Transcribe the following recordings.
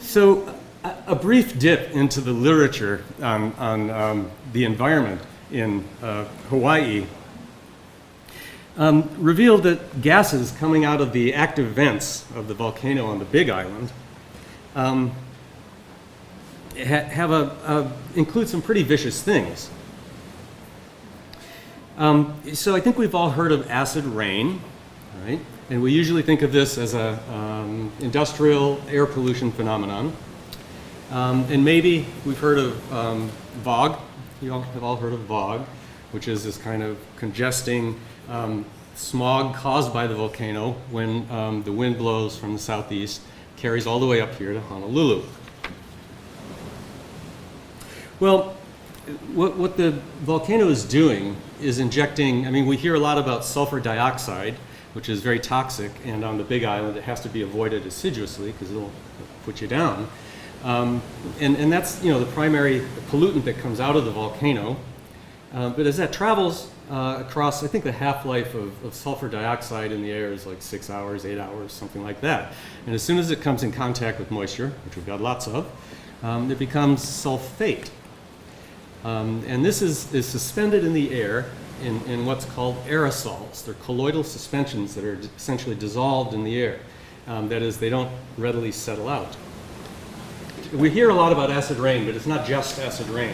So a brief dip into the literature on the environment in Hawaii revealed that gases coming out of the active vents of the volcano on the Big Island include some pretty vicious things. So I think we've all heard of acid rain, right? And we usually think of this as a industrial air pollution phenomenon. And maybe we've heard of VOG. You all have all heard of VOG, which is this kind of congesting smog caused by the volcano when the wind blows from the southeast, carries all the way up here to Honolulu. Well, what the volcano is doing is injecting, I mean, we hear a lot about sulfur dioxide, which is very toxic, and on the Big Island it has to be avoided assiduously because it'll put you down. And that's, you know, the primary pollutant that comes out of the volcano. But as that travels across, I think the half-life of sulfur dioxide in the air is like 6 hours, 8 hours, something like that. And as soon as it comes in contact with moisture, which we've got lots of, it becomes sulfate. And this is suspended in the air in what's called aerosols. They're colloidal suspensions that are essentially dissolved in the air. That is, they don't readily settle out. We hear a lot about acid rain, but it's not just acid rain.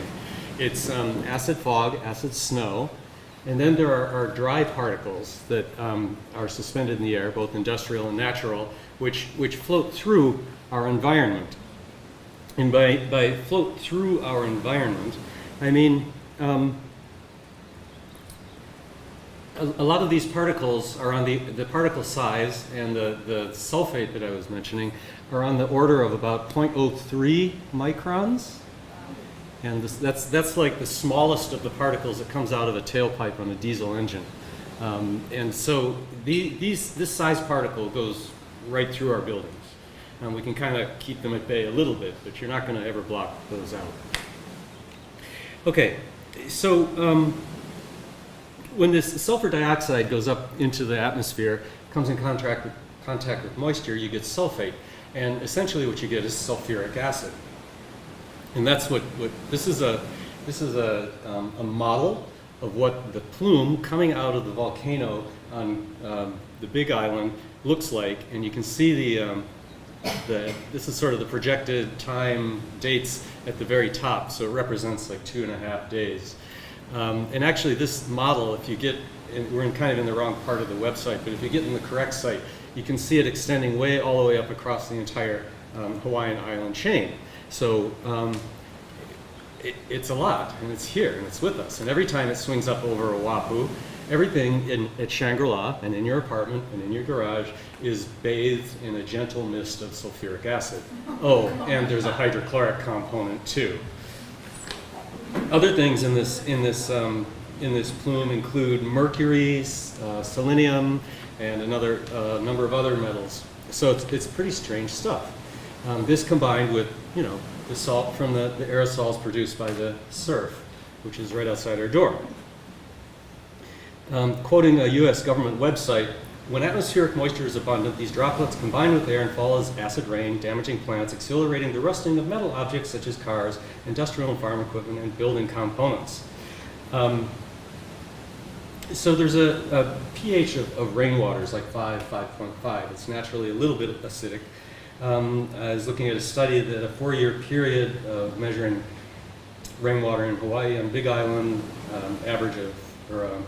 It's acid fog, acid snow, and then there are dry particles that are suspended in the air, both industrial and natural, which float through our environment. And by float through our environment, I mean a lot of these particles are on the particle size, and the sulfate that I was mentioning are on the order of about 0.03 microns. And that's like the smallest of the particles that comes out of a tailpipe on a diesel engine. And so this size particle goes right through our buildings. And we can kind of keep them at bay a little bit, but you're not going to ever block those out. Okay, so when this sulfur dioxide goes up into the atmosphere, comes in contact with moisture, you get sulfate. And essentially what you get is sulfuric acid. And that's what this is a model of what the plume coming out of the volcano on the Big Island looks like. And you can see this is sort of the projected time dates at the very top. So it represents like 2.5 days. And actually this model, if you get, we're kind of in the wrong part of the website, but if you get in the correct site, you can see it extending all the way up across the entire Hawaiian island chain. So it's a lot, and it's here, and it's with us. And every time it swings up over Oahu, everything at Shangri-La and in your apartment and in your garage is bathed in a gentle mist of sulfuric acid. Oh, and there's a hydrochloric component too. Other things in this plume include mercury, selenium, and another number of other metals. So it's pretty strange stuff. This combined with, you know, the salt from the aerosols produced by the surf, which is right outside our door. Quoting a US government website, when atmospheric moisture is abundant, these droplets combine with air and fall as acid rain, damaging plants, accelerating the rusting of metal objects such as cars, industrial and farm equipment, and building components. So there's a pH of rainwater is like 5.5. It's naturally a little bit acidic. I was looking at a study that a 4-year period of measuring rainwater in Hawaii on Big Island, average of, or a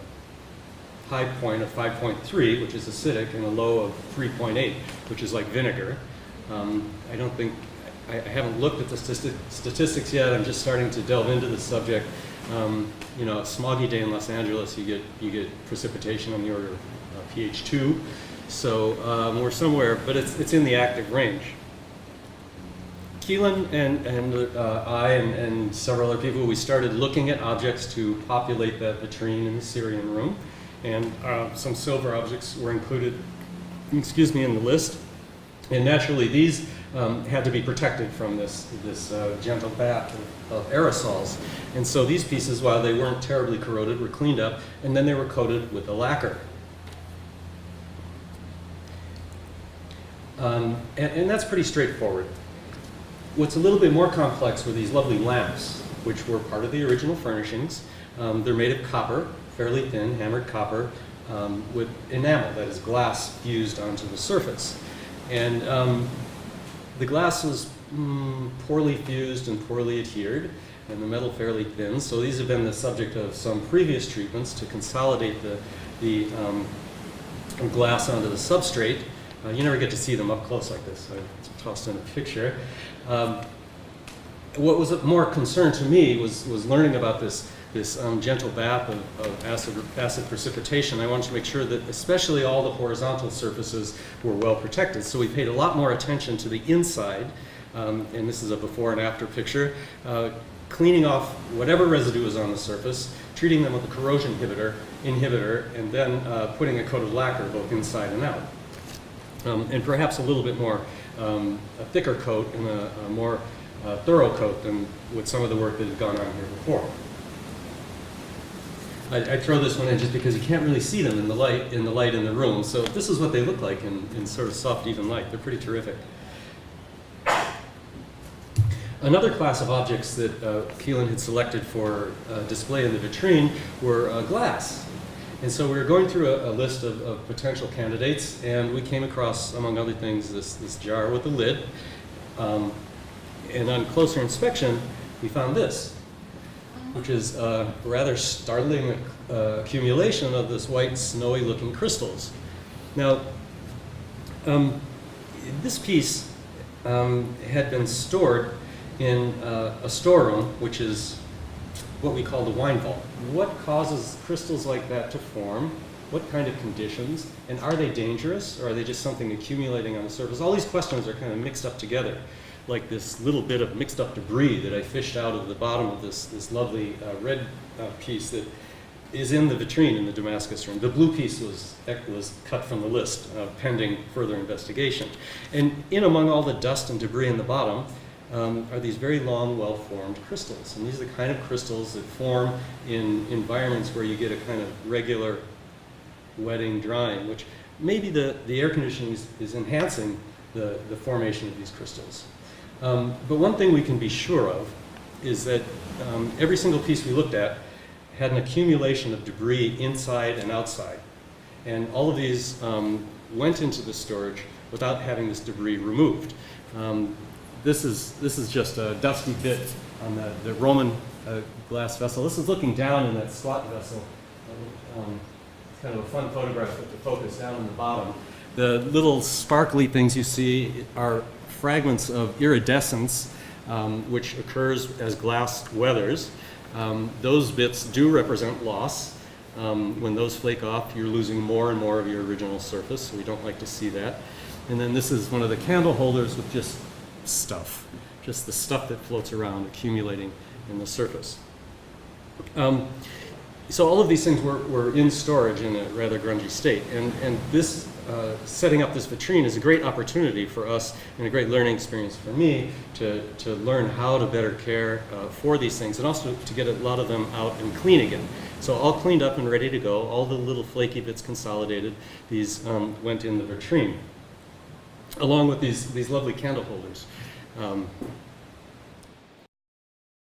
high point of 5.3, which is acidic, and a low of 3.8, which is like vinegar. I don't think, I haven't looked at the statistics yet. I'm just starting to delve into the subject. You know, a smoggy day in Los Angeles, you get precipitation on the order of pH 2. So we're somewhere, but it's in the active range. Keelan and I and several other people, we started looking at objects to populate that vitrine in the Syrian room, and some silver objects were included, in the list. And naturally, these had to be protected from this gentle bath of aerosols. And so these pieces, while they weren't terribly corroded, were cleaned up, and then they were coated with a lacquer. And that's pretty straightforward. What's a little bit more complex were these lovely lamps, which were part of the original furnishings. They're made of copper, fairly thin, hammered copper, with enamel, that is glass, fused onto the surface. And the glass was poorly fused and poorly adhered, and the metal fairly thin. So these have been the subject of some previous treatments to consolidate the glass onto the substrate. You never get to see them up close like this. I tossed in a picture. What was of more concern to me was learning about this gentle bath of acid precipitation. I wanted to make sure that especially all the horizontal surfaces were well protected. So we paid a lot more attention to the inside, and this is a before and after picture, cleaning off whatever residue was on the surface, treating them with a corrosion inhibitor, and then putting a coat of lacquer both inside and out. And perhaps a little bit more, a thicker coat and a more thorough coat than with some of the work that had gone on here before. I throw this one in just because you can't really see them in the light in the room. So this is what they look like in sort of soft, even light. They're pretty terrific. Another class of objects that Keelan had selected for display in the vitrine were glass. And so we were going through a list of potential candidates, and we came across, among other things, this jar with a lid. And on closer inspection, we found this, which is a rather startling accumulation of this white, snowy-looking crystals. Now, this piece had been stored in a storeroom, which is what we call the wine vault. What causes crystals like that to form? What kind of conditions? And are they dangerous, or are they just something accumulating on the surface? All these questions are kind of mixed up together, like this little bit of mixed up debris that I fished out of the bottom of this lovely red piece that is in the vitrine in the Damascus room. The blue piece was cut from the list, pending further investigation. And in among all the dust and debris in the bottom are these very long, well-formed crystals. And these are the kind of crystals that form in environments where you get a kind of regular wetting, drying, which maybe the air conditioning is enhancing the formation of these crystals. But one thing we can be sure of is that every single piece we looked at had an accumulation of debris inside and outside. And all of these went into the storage without having this debris removed. This is just a dusty bit on the Roman glass vessel. This is looking down in that squat vessel. It's kind of a fun photograph with the focus down in the bottom. The little sparkly things you see are fragments of iridescence, which occurs as glass weathers. Those bits do represent loss. When those flake off, you're losing more and more of your original surface, so we don't like to see that. And then this is one of the candle holders with just stuff, just the stuff that floats around accumulating in the surface. So all of these things were in storage in a rather grungy state, and this setting up this vitrine is a great opportunity for us and a great learning experience for me to learn how to better care for these things, and also to get a lot of them out and clean again. So all cleaned up and ready to go, all the little flaky bits consolidated, these went in the vitrine, along with these lovely candle holders.